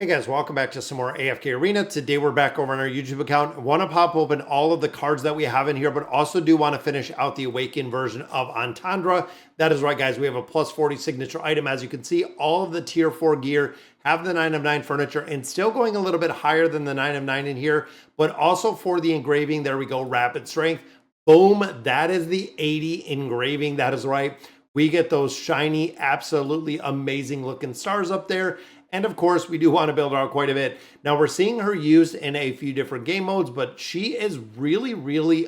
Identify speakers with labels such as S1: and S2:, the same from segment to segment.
S1: Guys, welcome back to some more AFK Arena. Today we're back over on our YouTube account. I want to pop open all of the cards that we have in here, but also do want to finish out the Awakened version of Entendre. That is right, guys. We have a plus 40 signature item. As you can see, all of the tier 4 gear have the 9 of 9 furniture and still going a little bit higher than the 9 of 9 in here, but also for the engraving, there we go, Rapid Strength. Boom, that is the 80 engraving. That is right. We get those shiny, absolutely amazing looking stars up there. And of course, we do want to build her out quite a bit. Now we're seeing her used in a few different game modes, but she is really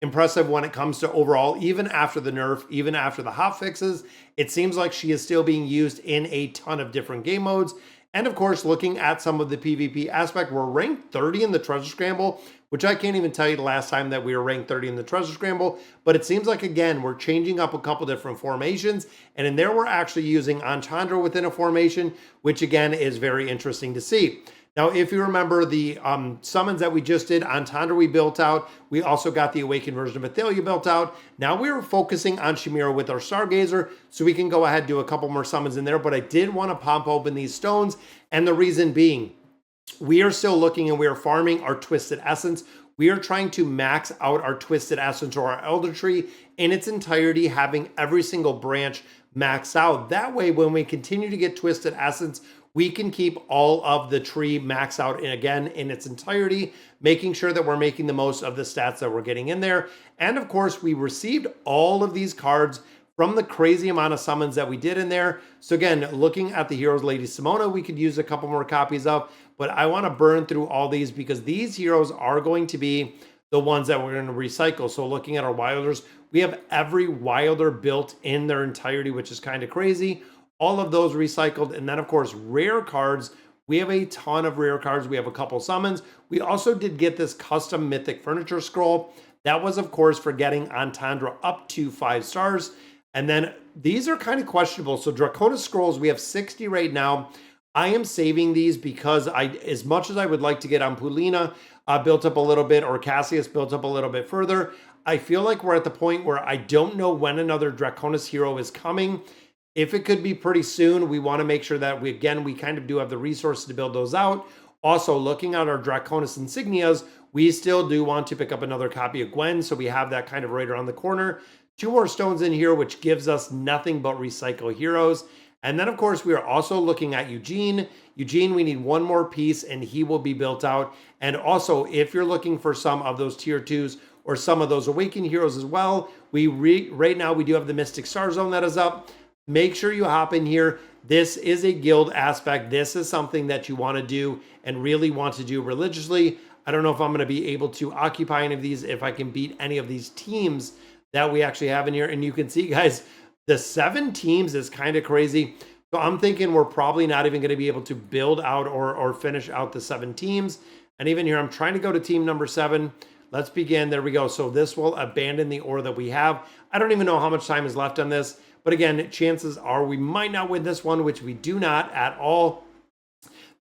S1: impressive when it comes to overall, even after the nerf, even after the hot fixes. It seems like she is still being used in a ton of different game modes. And of course, looking at some of the PvP aspect, we're ranked 30 in the Treasure Scramble, which I can't even tell you the last time that we were ranked 30 in the Treasure Scramble, but it seems like, again, we're changing up a couple different formations, and in there we're actually using Entendre within a formation, which again is very interesting to see. Now, if you remember the summons that we just did, Entendre we built out. We also got the Awakened version of Athalia built out. Now we're focusing on Chimera with our Stargazer, so we can go ahead and do a couple more summons in there, but I did want to pump open these stones, and the reason being, we are still looking and we are farming our Twisted Essence. We are trying to max out our Twisted Essence or our Elder Tree in its entirety, having every single branch maxed out. That way, when we continue to get Twisted Essence, we can keep all of the tree maxed out again in its entirety, making sure that we're making the most of the stats that we're getting in there. And of course, we received all of these cards from the crazy amount of summons that we did in there. So again, looking at the heroes, Lady Simona, we could use a couple more copies of, but I want to burn through all these because these heroes are going to be the ones that we're going to recycle. So looking at our Wilders, we have every Wilder built in their entirety, which is kind of crazy. All of those recycled. And then of course, rare cards. We have a ton of rare cards. We have a couple summons. We also did get this custom Mythic Furniture Scroll. That was of course for getting Entendre up to 5 stars. And then these are kind of questionable. So Draconis Scrolls, we have 60 right now. I am saving these because as much as I would like to get Ampulina built up a little bit or Cassius built up a little bit further, I feel like we're at the point where I don't know when another Draconis hero is coming. If it could be pretty soon, we want to make sure that we kind of do have the resources to build those out. Also, looking at our Draconis insignias, we still do want to pick up another copy of Gwen, so we have that kind of right around the corner. 2 more stones in here, which gives us nothing but recycle heroes. And then, of course, we are also looking at Eugene. Eugene, we need 1 more piece, and he will be built out. And also, if you're looking for some of those tier 2s or some of those Awakened heroes as well, right now we do have the Mystic Starzone that is up. Make sure you hop in here. This is a guild aspect. This is something that you want to do and really want to do religiously. I don't know if I'm going to be able to occupy any of these, if I can beat any of these teams that we actually have in here. And you can see, guys, the 7 teams is kind of crazy. So I'm thinking we're probably not even going to be able to build out or finish out the 7 teams. And even here, I'm trying to go to team number 7. Let's begin. There we go. So this will abandon the ore that we have. I don't even know how much time is left on this. But again, chances are we might not win this one, which we do not at all.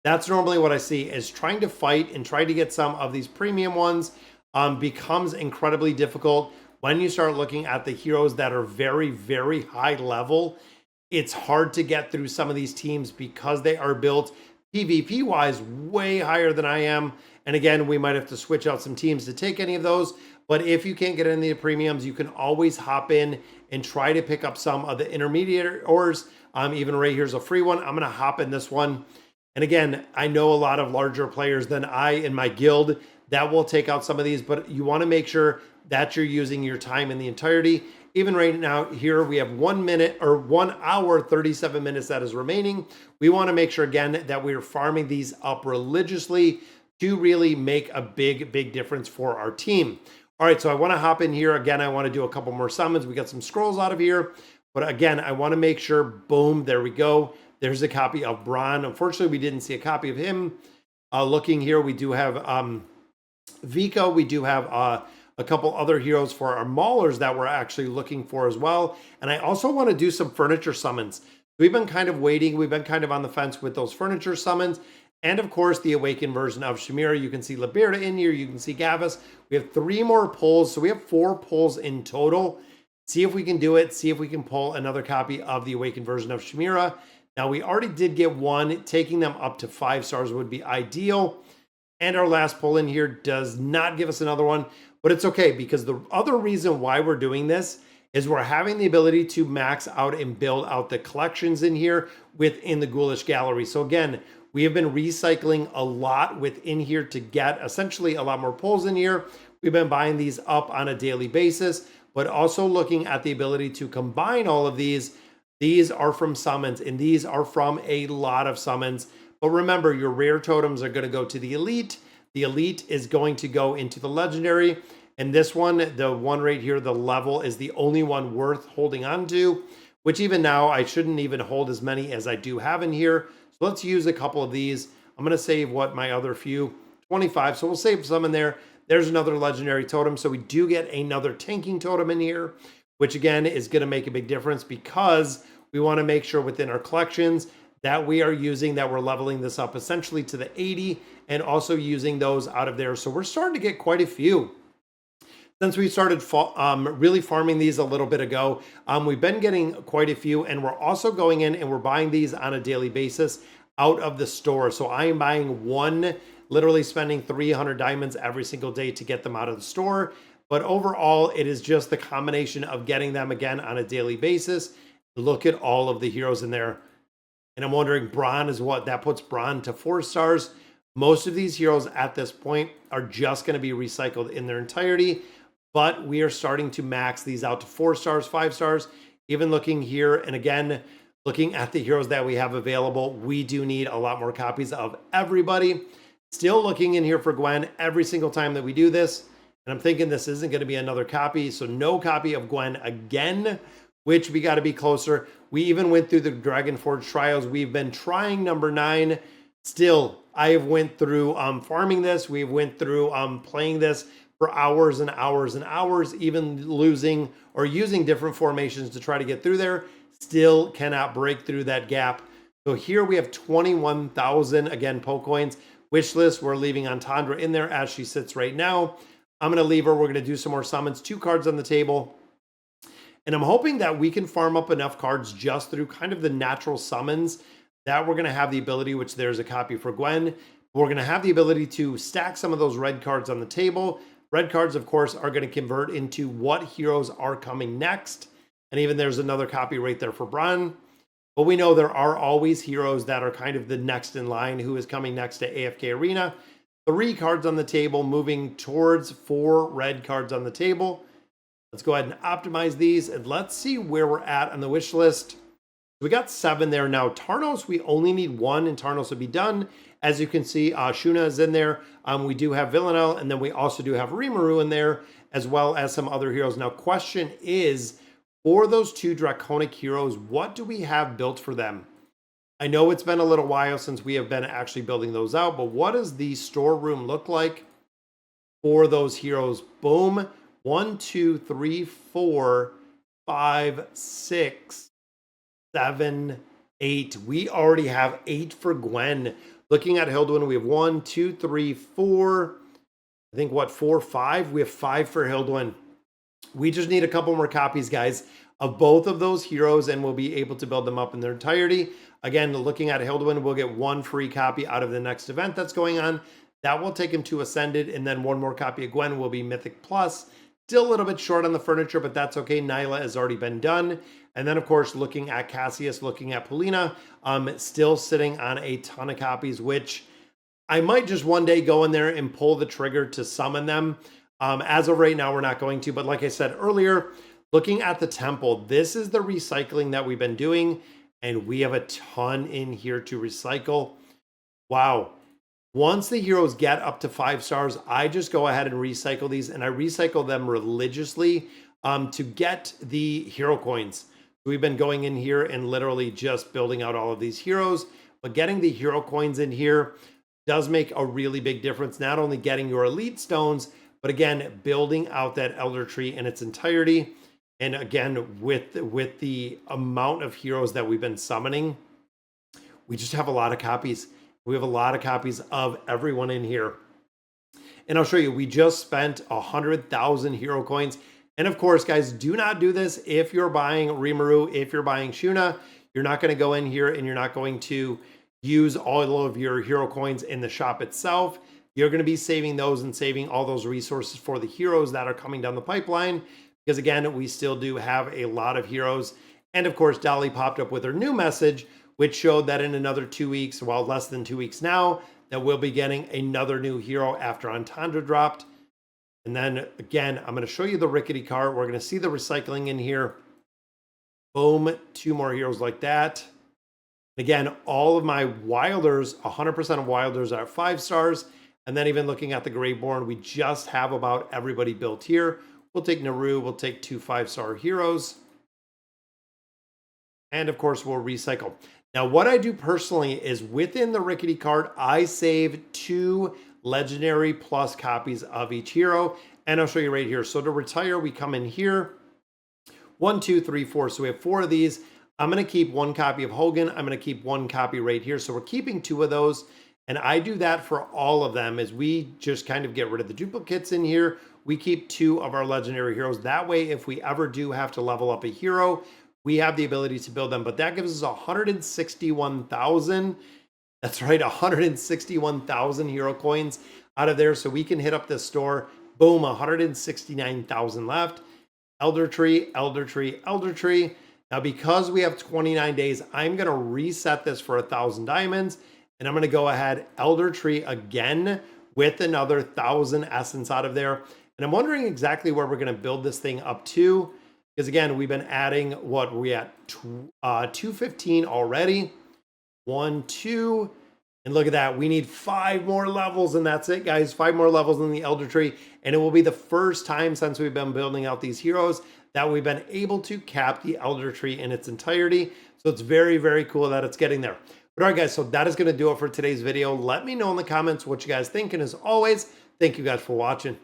S1: That's normally what I see, is trying to fight and try to get some of these premium ones becomes incredibly difficult. When you start looking at the heroes that are very high level, it's hard to get through some of these teams because they are built PvP wise way higher than I am. And again, we might have to switch out some teams to take any of those. But if you can't get any of the premiums, you can always hop in and try to pick up some of the intermediate ores. Even right here's a free one. I'm going to hop in this one. And again, I know a lot of larger players than I in my guild that will take out some of these, but you want to make sure that you're using your time in the entirety. Even right now here, we have 1 minute or 1 hour, 37 minutes that is remaining. We want to make sure again that we're farming these up religiously to really make a big difference for our team. All right, so I want to hop in here. Again, I want to do a couple more summons. We got some scrolls out of here. But again, I want to make sure, boom, there we go. There's a copy of Bron. Unfortunately, we didn't see a copy of him. Looking here, we do have Vika. We do have a couple other heroes for our maulers that we're actually looking for as well. And I also want to do some furniture summons. We've been kind of waiting. We've been kind of on the fence with those furniture summons. And of course, the Awakened version of Chimera. You can see Liberta in here. You can see Gavis. We have 3 more pulls. So we have 4 pulls in total. See if we can do it. See if we can pull another copy of the Awakened version of Chimera. Now, we already did get one. Taking them up to 5 stars would be ideal. And our last pull in here does not give us another one, but it's okay because the other reason why we're doing this is we're having the ability to max out and build out the collections in here within the Ghoulish Gallery. So again, we have been recycling a lot within here to get essentially a lot more pulls in here. We've been buying these up on a daily basis, but also looking at the ability to combine all of these. These are from summons, and these are from a lot of summons. But remember, your rare totems are going to go to the elite. The elite is going to go into the legendary. And this one, the one right here, the level, is the only one worth holding on to, which even now I shouldn't even hold as many as I do have in here. So let's use a couple of these. I'm going to save what my other few, 25. So we'll save some in there. There's another legendary totem. So we do get another tanking totem in here, which again is going to make a big difference because we want to make sure within our collections that we are using, that we're leveling this up essentially to the 80 and also using those out of there. So we're starting to get quite a few. Since we started really farming these a little bit ago, we've been getting quite a few, and we're also going in and we're buying these on a daily basis out of the store. So I am buying one, literally spending 300 diamonds every single day to get them out of the store. But overall, it is just the combination of getting them again on a daily basis. Look at all of the heroes in there. And I'm wondering, Braun is what? That puts Braun to 4 stars. Most of these heroes at this point are just going to be recycled in their entirety. But we are starting to max these out to 4 stars, 5 stars. Even looking here, and again, looking at the heroes that we have available, we do need a lot more copies of everybody. Still looking in here for Gwen every single time that we do this. And I'm thinking this isn't going to be another copy. So no copy of Gwen again, which we got to be closer. We even went through the Dragonforge trials. We've been trying number 9. Still, I have went through farming this. We've went through playing this for hours and hours and hours, even losing or using different formations to try to get through there. Still cannot break through that gap. So here we have 21,000, again, Poke coins. Wish list, we're leaving Antandra in there as she sits right now. I'm going to leave her. We're going to do some more summons. 2 cards on the table. And I'm hoping that we can farm up enough cards just through kind of the natural summons that we're going to have the ability, which there's a copy for Gwen. We're going to have the ability to stack some of those red cards on the table. Red cards, of course, are going to convert into what heroes are coming next. And even there's another copy right there for Braun. But we know there are always heroes that are kind of the next in line who is coming next to AFK Arena. 3 cards on the table, moving towards 4 red cards on the table. Let's go ahead and optimize these, and let's see where we're at on the wish list. We got 7 there. Now, Tarnos, we only need 1, and Tarnos will be done. As you can see, Shuna is in there. We do have Villanelle, and then we also do have Rimuru in there, as well as some other heroes. Now, question is, for those 2 Draconic heroes, what do we have built for them? I know it's been a little while since we have been actually building those out, but what does the storeroom look like for those heroes? Boom. 1, 2, 3, 4, 5, 6, 7, 8. We already have 8 for Gwen. Looking at Hilduin, we have 1, 2, 3, 4. I think what, 4, 5? We have 5 for Hilduin. We just need a couple more copies, guys, of both of those heroes, and we'll be able to build them up in their entirety. Again, looking at Hilduin, we'll get 1 free copy out of the next event that's going on. That will take him to Ascended, and then 1 more copy of Gwen will be Mythic Plus. Still a little bit short on the furniture, but that's okay. Nyla has already been done. And then, of course, looking at Cassius, looking at Polina, still sitting on a ton of copies, which I might just one day go in there and pull the trigger to summon them. As of right now, we're not going to. But like I said earlier, looking at the temple, this is the recycling that we've been doing. And we have a ton in here to recycle. Wow. Once the heroes get up to 5 stars, I just go ahead and recycle these, and I recycle them religiously to get the hero coins. We've been going in here and literally just building out all of these heroes, but getting the hero coins in here does make a really big difference. Not only getting your elite stones, but again, building out that elder tree in its entirety. And again, with the amount of heroes that we've been summoning, we just have a lot of copies. We have a lot of copies of everyone in here. And I'll show you, we just spent 100,000 hero coins. And of course, guys, do not do this if you're buying Rimuru, if you're buying Shuna. You're not going to go in here and you're not going to use all of your hero coins in the shop itself. You're going to be saving those and saving all those resources for the heroes that are coming down the pipeline. Because again, we still do have a lot of heroes. And of course, Dolly popped up with her new message, which showed that in another 2 weeks, well, less than 2 weeks now, that we'll be getting another new hero after Entendre dropped. And then again, I'm going to show you the rickety cart. We're going to see the recycling in here. Boom, 2 more heroes like that. Again, all of my wilders, 100% of wilders are 5 stars. And then even looking at the Greyborn, we just have about everybody built here. We'll take Naru, we'll take 2 5-star heroes. And of course, we'll recycle. Now, what I do personally is within the rickety cart, I save 2 legendary plus copies of each hero. And I'll show you right here. So to retire, we come in here. 1, 2, 3, 4. So we have 4 of these. I'm going to keep 1 copy of Hogan. I'm going to keep 1 copy right here. So we're keeping 2 of those. And I do that for all of them as we just kind of get rid of the duplicates in here. We keep 2 of our legendary heroes. That way, if we ever do have to level up a hero, we have the ability to build them. But that gives us 161,000. That's right, 161,000 hero coins out of there. So we can hit up this store. Boom, 169,000 left. Elder Tree, Elder Tree, Elder Tree. Now, because we have 29 days, I'm going to reset this for 1,000 diamonds. And I'm going to go ahead, Elder Tree again with another 1,000 essence out of there. And I'm wondering exactly where we're going to build this thing up to. Because again, we've been adding, what, we're at 215 already. 1, 2. And look at that. We need 5 more levels. And that's it, guys. 5 more levels in the Elder Tree. And it will be the first time since we've been building out these heroes that we've been able to cap the Elder Tree in its entirety. So it's very, very cool that it's getting there. But all right, guys, so that is going to do it for today's video. Let me know in the comments what you guys think. And as always, thank you guys for watching.